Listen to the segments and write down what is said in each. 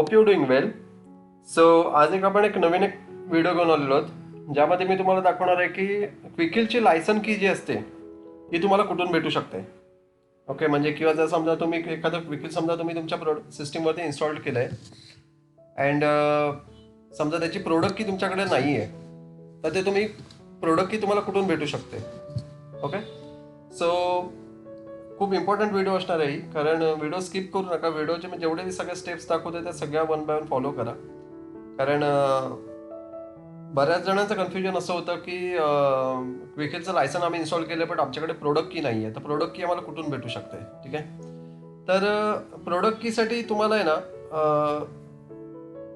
Hope you doing well. So आज आपण एक नवीन व्हिडिओ घेऊन आलेलो आहोत, ज्यामध्ये मी तुम्हाला दाखवणार आहे की क्विकिलची लायसन की जी असते ती तुम्हाला कुठून भेटू शकते. ओके, म्हणजे किंवा जर समजा तुम्ही एखादं क्विकिल समजा तुम्ही तुमच्या सिस्टीमवरती इन्स्टॉल केलं आहे अँड समजा त्याची प्रोडक्ट की तुमच्याकडे नाही आहे, तर ते तुम्ही प्रोडक्ट की तुम्हाला कुठून भेटू शकते. ओके, सो खूप इम्पॉर्टंट व्हिडिओ असणार आहे, कारण व्हिडिओ स्किप करू नका. व्हिडिओचे मी जेवढे सगळे स्टेप्स दाखवते त्या सगळ्या वन बाय वन फॉलो करा. कारण बऱ्याच जणांचं कन्फ्युजन असं होतं की क्विकिलचं लायसन आम्ही इन्स्टॉल केलं पण आमच्याकडे प्रोडक्ट की नाही आहे, तर प्रोडक्ट की आम्हाला कुठून भेटू शकते. ठीक आहे, तर प्रोडक्ट कीसाठी तुम्हाला आहे ना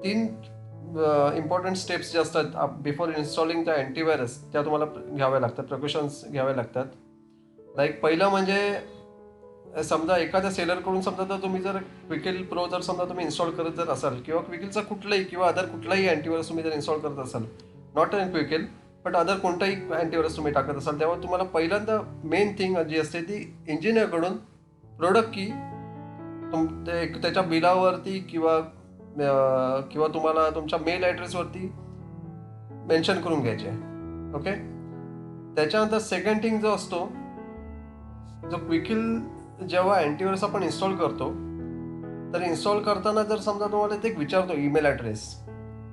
3 इम्पॉर्टंट स्टेप्स जे असतात बिफोर इन्स्टॉलिंग द अँटीव्हायरस, त्या तुम्हाला घ्याव्या लागतात, प्रिकॉशन्स घ्याव्या लागतात. लाईक पहिलं म्हणजे समजा एखाद्या सेलरकडून समजा तर तुम्ही जर क्विकिल प्रो जर समजा तुम्ही इन्स्टॉल करत जर असाल, किंवा क्विकिलचा कुठलाही किंवा अदर कुठलाही अँटीव्हायरस तुम्ही जर इन्स्टॉल करत असाल, not in Quick Heal but other कोणताही अँटीव्हायरस तुम्ही टाकत असाल, तेव्हा तुम्हाला पहिल्यांदा मेन थिंग जी असते ती इंजिनियरकडून प्रोडक्ट की त्याच्या बिलावरती किंवा किंवा तुम्हाला तुमच्या मेल ॲड्रेसवरती मेन्शन करून घ्यायचे. ओके, त्याच्यानंतर सेकंड थिंग जो असतो, जो क्विकिल जेव्हा अँटीव्हायरस आपण इन्स्टॉल करतो, तर इन्स्टॉल करताना जर समजा तुम्हाला ते विचारतो ईमेल ॲड्रेस,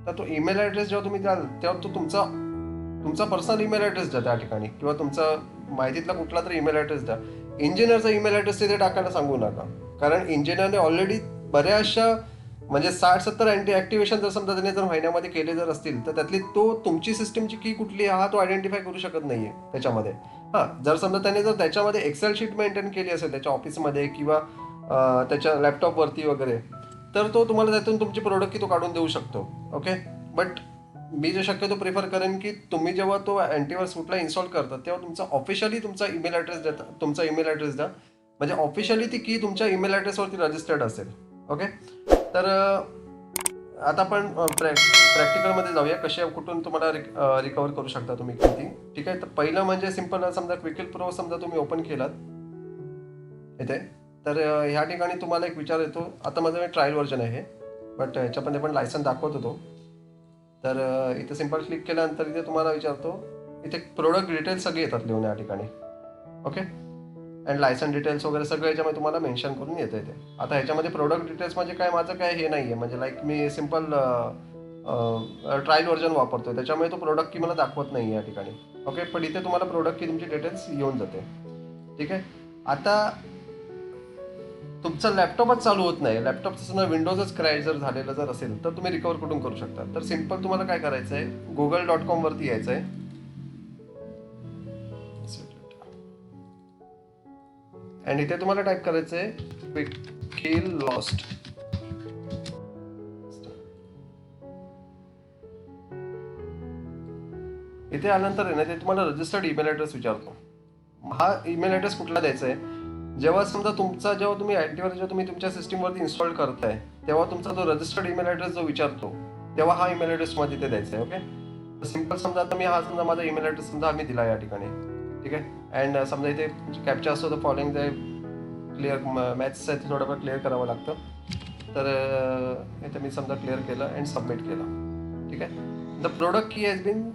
तर तो ईमेल ॲड्रेस जेव्हा तुम्ही द्याल तेव्हा तो तुमचा पर्सनल ईमेल ॲड्रेस द्या त्या ठिकाणी, किंवा तुमचा माहितीतला कुठला तरी ईमेल ॲड्रेस द्या. इंजिनियरचा ईमेल ॲड्रेस तिथे टाकायला सांगू नका, कारण इंजिनियरने ऑलरेडी बऱ्याचशा म्हणजे 60-70 ॲक्टिव्हेशन जर समजा त्याने जर महिन्यामध्ये केले जर असतील, तर त्यातली तो तुमची सिस्टीमची की कुठली हा तो आयडेंटिफाय करू शकत नाहीये त्याच्यामध्ये. जर समजा त्याने जर त्याच्यामध्ये एक्सेल शीट मेंटेन केली असेल त्याच्या ऑफिसमध्ये किंवा त्याच्या लॅपटॉपवरती वगैरे, तर तो तुम्हाला त्यातून तुमची प्रोडक्ट की तो काढून देऊ शकतो. ओके, बट मी जे शक्यतो प्रिफर करेन की तुम्ही जेव्हा तो अँटीव्हायरस कुठला इन्स्टॉल करता तेव्हा तुमचा ईमेल ॲड्रेस द्या, म्हणजे ऑफिशियली ती की तुमच्या ईमेल ॲड्रेसवरती रजिस्टर्ड असेल. ओके, तर आता आपण प्रॅक्टिकलमध्ये जाऊया, कुठून तुम्हाला रिकवर करू शकता तुम्ही किती. ठीक आहे, तर पहिलं म्हणजे सिम्पल, समजा क्विकिल प्रो समजा तुम्ही ओपन केलात इथे, तर ह्या ठिकाणी तुम्हाला एक विचार येतो. आता माझं ट्रायल व्हर्जन आहे, बट ह्याच्यामध्ये पण लायसन दाखवत होतो. तर इथे सिम्पल क्लिक केल्यानंतर इथे तुम्हाला विचारतो, इथे प्रोडक्ट डिटेल्स सगळे येतात लिहून या ठिकाणी. ओके, अँड लायसन डिटेल्स वगैरे सगळं याच्यामध्ये तुम्हाला मेन्शन करून येतं इथे. आता ह्याच्यामध्ये प्रोडक्ट डिटेल्स म्हणजे काय, माझं काय हे नाही आहे, म्हणजे लाईक मी सिम्पल ट्रायल व्हर्जन वापरतो, त्याच्यामुळे तो प्रोडक्ट की मला दाखवत नाही या ठिकाणी. ओके, पण इथे तुम्हाला प्रोडक्ट की तुमची डिटेल्स येऊन जाते. ठीक आहे, आता तुमचा लॅपटॉपच चालू होत नाही, लॅपटॉपचं विंडोजच क्रॅश जर झालेलं जर असेल, तर तुम्ही रिकवर कुठून करू शकता. तर सिम्पल तुम्हाला काय करायचं आहे, google.com वरती यायचं आहे. आणि इथे तुम्हाला टाईप करायचं आहे क्विकिल लॉस्ट. इथे आल्यानंतर आहे ना, ते तुम्हाला रजिस्टर्ड ईमेल ॲड्रेस विचारतो. हा ईमेल ॲड्रेस कुठला द्यायचा आहे, जेव्हा समजा जेव्हा तुम्ही अँटीव्हायरस तुम्ही तुमच्या सिस्टीमवरती इन्स्टॉल करताय, तेव्हा तुमचा जो रजिस्टर्ड ईमेल ॲड्रेस जो विचारतो, तेव्हा हा ईमेल ॲड्रेस तुम्हाला तिथे द्यायचा आहे. ओके, सिम्पल समजा आता मी समजा माझा ईमेल ॲड्रेस समजा आम्ही दिला या ठिकाणी. ठीक आहे, अँड समजा इथे कॅप्चा असतो, तर फॉलोइंग जे क्लिअर मॅथ्स आहे ते थोडंफार क्लिअर करावं लागतं. तर इथे मी समजा क्लिअर केलं अँड सबमिट केलं. ठीक आहे, the product key has been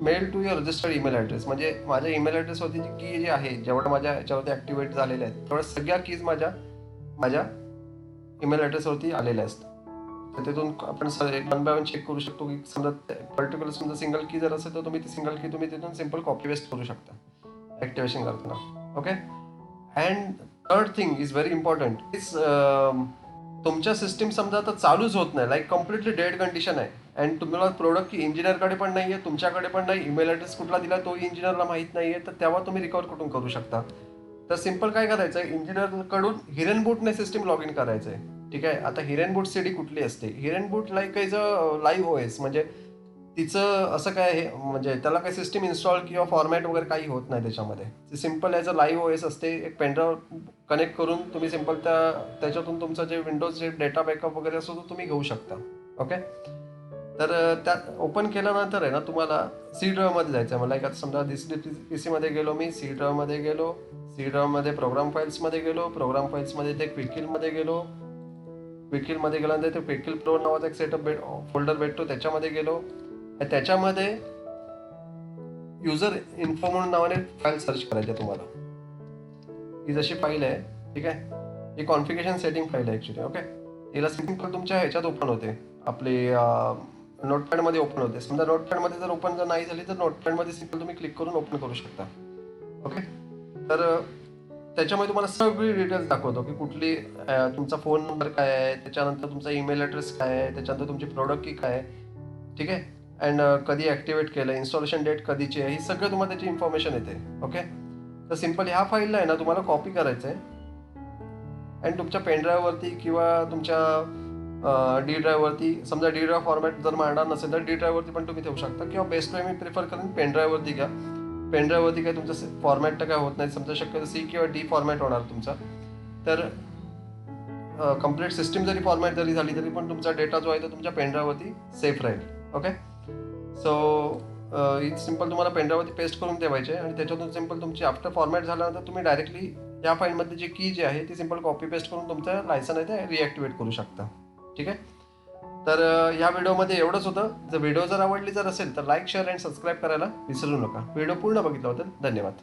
mail to your registered email address, म्हणजे माझ्या ईमेल ॲड्रेसवरती जी की जी आहे, जेवढं माझ्या याच्यावरती ॲक्टिवेट झालेल्या आहेत तेवढ्या सगळ्या कीज माझ्या ईमेल ॲड्रेसवरती आलेल्या असतात. तर तिथून आपण वन बाय वन चेक करू शकतो की समजा पर्टिक्युलर समजा सिंगल की जर असेल तर तुम्ही ती सिंगल की तुम्ही तिथून सिम्पल कॉपी पेस्ट करू शकता ॲक्टिवेशन करताना. Okay, and third thing is very important is, तुमच्या सिस्टीम समजा आता चालूच होत नाही, लाईक कम्प्लिटली डेड कंडिशन आहे, अँड तुम्हाला प्रोडक्ट की इंजिनियरकडे पण नाही आहे, तुमच्याकडे पण नाही, ईमेल ॲड्रेस कुठला दिला तो इंजिनियरला माहीत नाही आहे, तर तेव्हा तुम्ही रिकवर कुठून करू शकता. तर सिम्पल काय करायचं आहे, इंजिनियरकडून हिरेनबूटने सिस्टीम लॉग इन करायचं आहे. ठीक आहे, आता हिरेनबूट सीडी कुठली असते, Hiren's Boot like is a live OS, म्हणजे तिचं असं काय आहे, म्हणजे त्याला काही सिस्टीम इन्स्टॉल किंवा फॉर्मॅट वगैरे काही होत नाही त्याच्यामध्ये. ती simple as a live OS असते. एक पेनड्राईव्ह कनेक्ट करून तुम्ही सिम्पल त्याच्यातून तुमचं जे विंडोज जे डेटा बॅकअप वगैरे असतो तो तुम्ही घेऊ शकता. ओके, तर त्या ओपन केल्यानंतर आहे ना, तुम्हाला सी ड्राईव्हमध्ये जायचं आहे. मला एक आता समजा पी सीमध्ये गेलो मी, सी ड्राईव्हमध्ये गेलो, सी ड्राईव्हमध्ये प्रोग्राम फाईल्समध्ये गेलो, प्रोग्राम फाईल्समध्ये ते क्विकिलमध्ये गेलो, क्विकिलमध्ये गेल्यानंतर ते क्विकिल प्रो नावाचा एक फोल्डर भेटतो, त्याच्यामध्ये गेलो आणि त्याच्यामध्ये युजर इन्फो म्हणून नावाने फाईल सर्च करायची आहे तुम्हाला. ही जशी फाईल आहे, ठीक आहे, ही कॉन्फिगरेशन सेटिंग फाईल आहे ॲक्च्युली. ओके, तिला सिम्पल तुमच्या ह्याच्यात ओपन होते, आपली नोटपॅडमध्ये ओपन होते. समजा नोटपॅडमध्ये जर ओपन नाही झाली तर नोटपॅडमध्ये सिम्पल तुम्ही क्लिक करून ओपन करू शकता. ओके, तर त्याच्यामध्ये तुम्हाला सगळी डिटेल्स दाखवतो की कुठली तुमचा फोन नंबर काय आहे, त्याच्यानंतर तुमचा ईमेल ॲड्रेस काय आहे, त्याच्यानंतर तुमची प्रोडक्ट की काय आहे, ठीक आहे, अँड कधी ॲक्टिवेट केलं, इन्स्टॉलेशन डेट कधीची आहे, ही सगळं तुम्हाला त्याची इन्फॉर्मेशन येते. ओके, तर सिम्पल ह्या फाईलला आहे ना तुम्हाला कॉपी करायचं आहे अँड तुमच्या पेनड्राईव्हवरती किंवा तुमच्या डी ड्राईव्हवरती, समजा डी ड्राईव्ह फॉर्मॅट जर मांडणार नसेल तर डी ड्राईव्हवरती पण तुम्ही ठेवू शकता, किंवा बेस्ट वे मी प्रिफर करेन पेनड्राईव्हवरती घ्या. पेनड्राईव्हवरती काय तुमचं फॉर्मॅट तर काय होत नाही, समजा शक्यतो सी किंवा डी फॉर्मॅट होणार तुमचा. तर कंप्लीट सिस्टीम जरी फॉर्मॅट जरी झाली तरी पण तुमचा डेटा जो आहे तो तुमच्या पेनड्राईव्हवरती सेफ राहील. ओके, सो ही सिम्पल तुम्हाला पेनड्राईव्हवरती पेस्ट करून ठेवायचे आणि त्याच्यातून सिम्पल तुमची आफ्टर फॉर्मॅट झाल्यानंतर तुम्ही डायरेक्टली या फाईलमध्ये जी की जी आहे ती सिम्पल कॉपी पेस्ट करून तुमचं लायसन आहे ते रिॲक्टिवेट करू शकता. ठीक आहे, तर ह्या व्हिडिओमध्ये एवढंच होतं. जर व्हिडिओ जर आवडली जर असेल तर लाईक, शेअर अँड सबस्क्राईब करायला विसरू नका. व्हिडिओ पूर्ण बघितल्याबद्दल धन्यवाद.